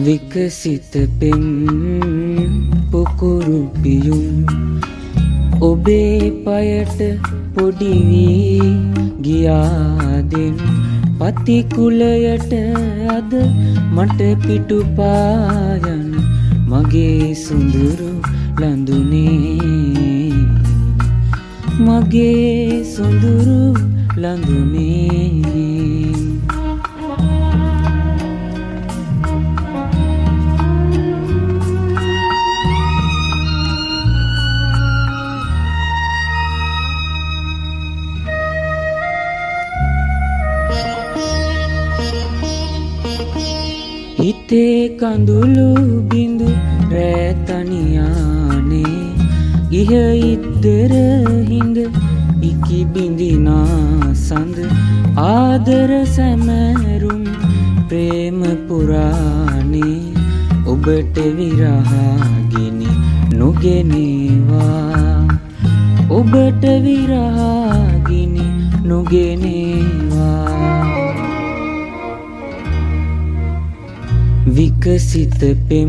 විකසිත පෙම් පුකුරු පියුම් ඔබේ පයට පොඩි වී ගියාදෙන් පතිකුලයට අද මට පිටුපායන මගේ සුඳුරු ලඳුනේ මගේ සුඳුරු ලඳුනේ හිතේ කඳුළු බිඳු රැතනියානේ ඉහ ඉද්දර හිඳ ඉකි බිඳිනා සඳ ආදර සැමරුම් ප්‍රේම පුරානේ ඔබට විරහගිනි නොගෙනේවා ඔබට විරහගිනි නොගෙනේවා විකසිත පෙම්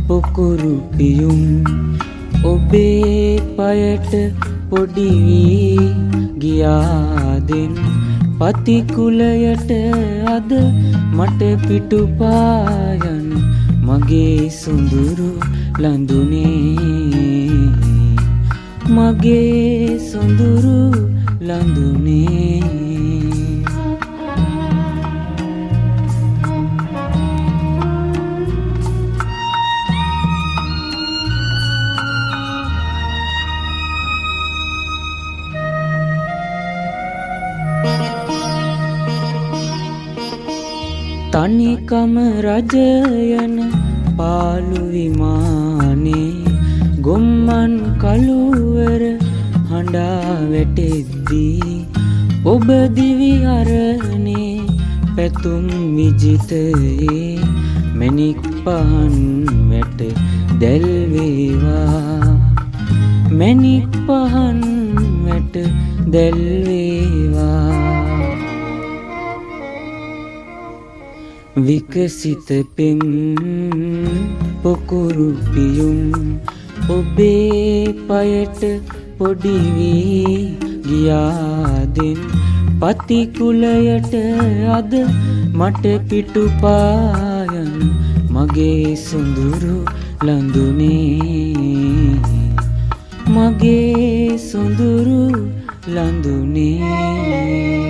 පොකුරු පියුම් ඔබේ පයට පොඩි වී ගියාදෙන් පතිකුලයට අද මට පිටුපායන මගේ සුඳුරු ලඳුනේ මගේ සුඳුරු ලඳුනේ තනිකම රජයන පාළු විමානේ ගොම්මන් කළුවර හඬා වැටෙද්දී ඔබ දිවි අරනේ පැතුම් විජිතයේ මැණික් පහන් වැට දැල්වේවා මැණික් පහන් වැට දැල්වේවා විකසිත පෙම් පොකුරු පියුම් ඔබේ පයට පොඩි වී ගියාදෙන් පතිකුලයට අද මට පිටුපායන මගේ සුඳුරු ලඳුනේ මගේ සුඳුරු ලඳුනේ